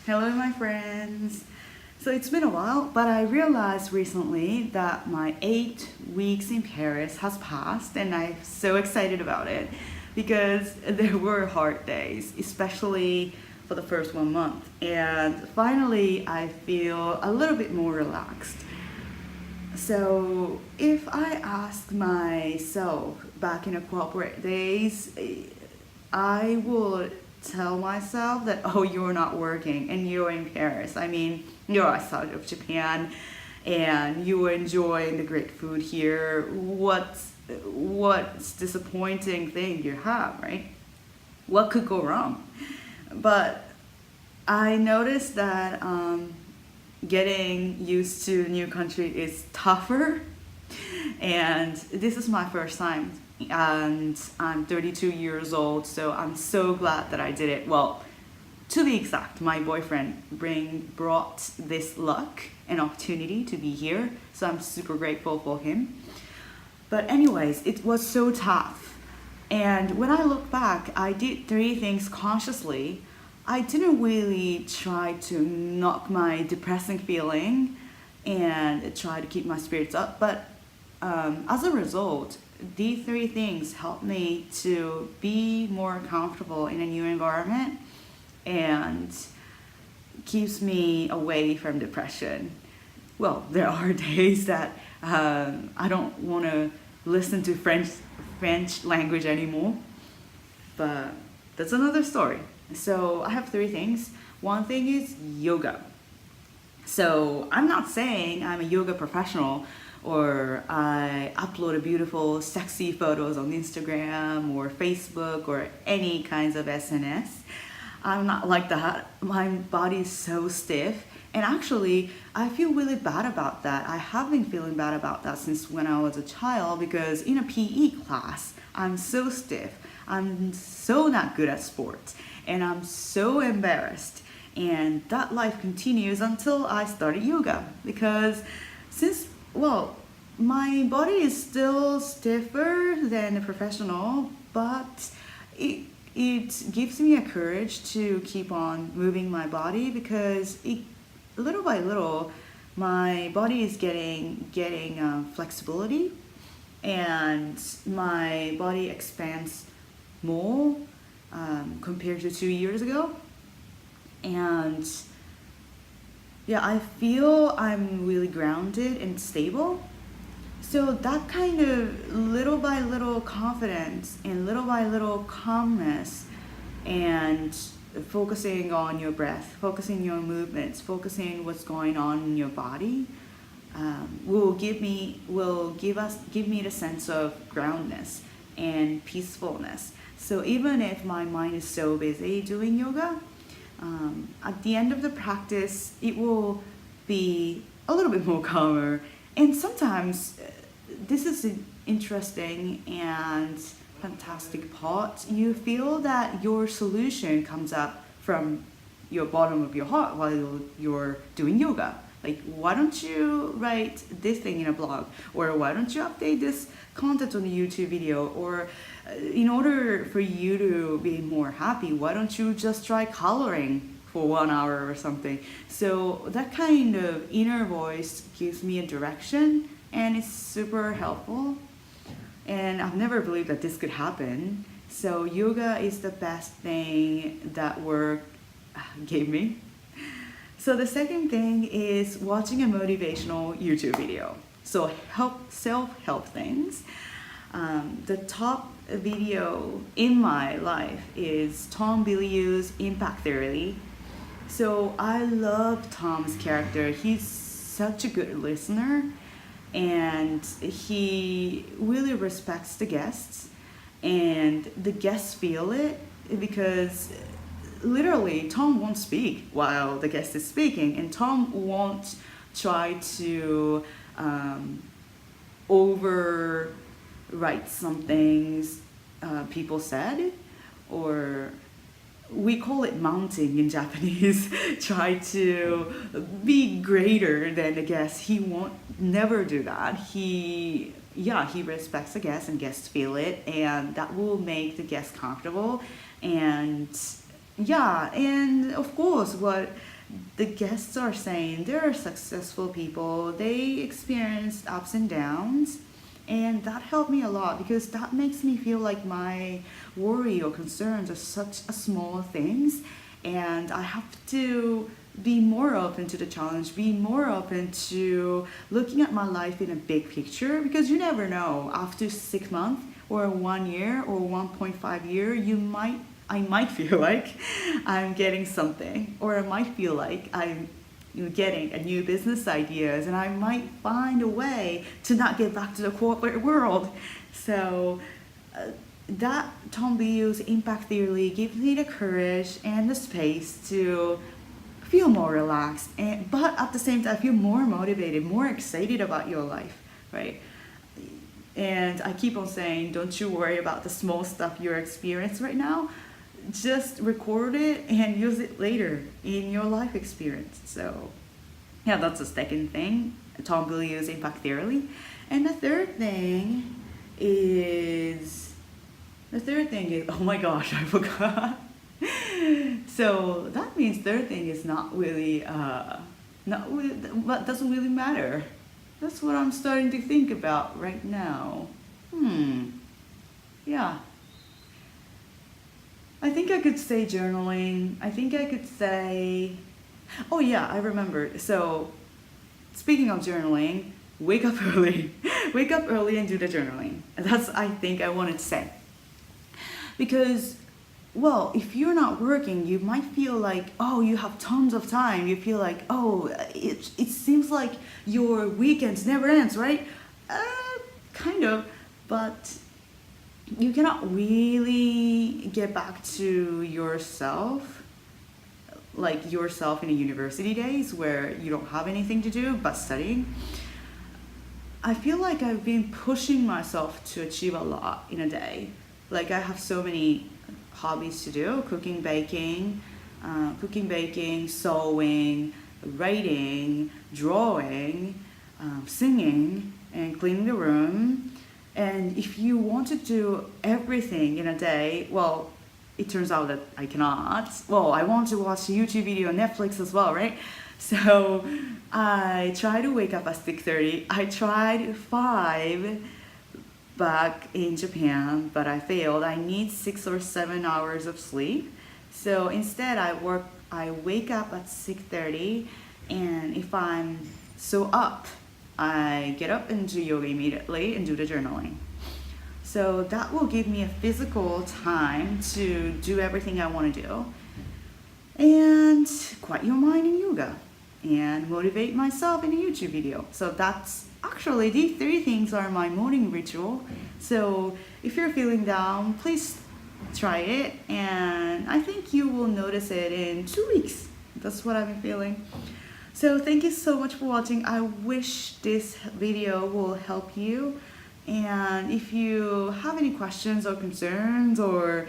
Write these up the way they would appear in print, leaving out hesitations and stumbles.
Hello, my friends. So it's been a while, but I realized recently that my 8 weeks in Paris has passed, and I'm so excited about it because there were hard days, especially for the first 1 month. And finally, I feel a little bit more relaxed. So if I ask myself back in the corporate days, I would tell myself that, oh, you're not working and you're in Paris. I mean, you're outside of Japan and you're enjoying the great food here. What's disappointing thing you have, right? What could go wrong? But I noticed that getting used to a new country is tougher, and this is my first time, and I'm 32 years old, so I'm so glad that I did it. Well, to be exact, my boyfriend brought this luck and opportunity to be here, so I'm super grateful for him. But anyways, it was so tough. And when I look back, I did three things consciously. I didn't really try to knock my depressing feeling and try to keep my spirits up, but as a result, these three things helped me to be more comfortable in a new environment and keeps me away from depression. Well, there are days that I don't want to listen to French language anymore, but that's another story. So I have three things. One thing is yoga. So I'm not saying I'm a yoga professional or I upload a beautiful sexy photos on Instagram or Facebook or any kinds of SNS. I'm not like that. My body is so stiff. And actually, I feel really bad about that. I have been feeling bad about that since when I was a child because in a PE class, I'm so stiff. I'm so not good at sports. And I'm so embarrassed. And that life continues until I started yoga because well, my body is still stiffer than a professional, but it gives me a courage to keep on moving my body because little by little my body is getting flexibility and my body expands more compared to 2 years ago. And yeah, I feel I'm really grounded and stable. So that kind of little by little confidence and little by little calmness and focusing on your breath, focusing on your movements, focusing on what's going on in your body give me the sense of groundness and peacefulness. So even if my mind is so busy doing yoga, at the end of the practice, it will be a little bit more calmer. And sometimes this is an interesting and fantastic part. You feel that your solution comes up from your bottom of your heart while you're doing yoga. Like, why don't you write this thing in a blog? Or why don't you update this content on a YouTube video? Or in order for you to be more happy, why don't you just try coloring for 1 hour or something? So that kind of inner voice gives me a direction and it's super helpful. And I've never believed that this could happen. So yoga is the best thing that work gave me. So the second thing is watching a motivational YouTube video. So self-help things. The top video in my life is Tom Bilyeu's Impact Theory. So I love Tom's character. He's such a good listener and he really respects the guests and the guests feel it because literally Tom won't speak while the guest is speaking and Tom won't try to overwrite some things people said, or we call it mounting in Japanese, try to be greater than the guest. He won't never do that. He respects the guest and guests feel it and that will make the guest comfortable. And yeah, and of course what the guests are saying they're successful people, they experienced ups and downs, and that helped me a lot because that makes me feel like my worry or concerns are such a small things, and I have to be more open to the challenge, be more open to looking at my life in a big picture, because you never know, after 6 months or 1 year or 1.5 year, I might feel like I'm getting something, or I might feel like I'm getting a new business ideas, and I might find a way to not get back to the corporate world. So that Tom Bilyeu's impact theory gives me the courage and the space to feel more relaxed, but at the same time feel more motivated, more excited about your life, right? And I keep on saying, don't you worry about the small stuff you're experiencing right now. Just record it and use it later in your life experience. So yeah, that's the second thing, Tom Bilyeu's impact theory. And the third thing is, oh my gosh, I forgot. So that means third thing is not really, what doesn't really matter. That's what I'm starting to think about right now. Yeah. I think I could say journaling. I think I could say, oh yeah, I remember. So speaking of journaling, wake up early. Wake up early and do the journaling. That's, I think, I wanted to say. Because, well, if you're not working, you might feel like, oh, you have tons of time. You feel like, oh, it seems like your weekends never ends, right? Kind of, but you cannot really get back to yourself, like yourself in the university days where you don't have anything to do but studying. I feel like I've been pushing myself to achieve a lot in a day. Like I have so many hobbies to do: cooking, baking, sewing, writing, drawing, singing, and cleaning the room. And if you want to do everything in a day, well, it turns out that I cannot. Well, I want to watch a YouTube video on Netflix as well, right? So I try to wake up at 6:30. I tried 5 back in Japan, but I failed. I need 6 or 7 hours of sleep. So instead I wake up at 6:30, and if I'm so up, I get up and do yoga immediately and do the journaling. So that will give me a physical time to do everything I want to do, and quiet your mind in yoga, and motivate myself in a YouTube video. So that's actually, these 3 things are my morning ritual. So if you're feeling down, please try it, and I think you will notice it in 2 weeks. That's what I've been feeling. So thank you so much for watching. I wish this video will help you. And if you have any questions or concerns or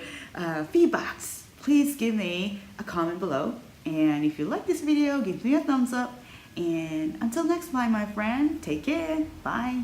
feedbacks, please give me a comment below. And if you like this video, give me a thumbs up. And until next time, my friend, take care. Bye.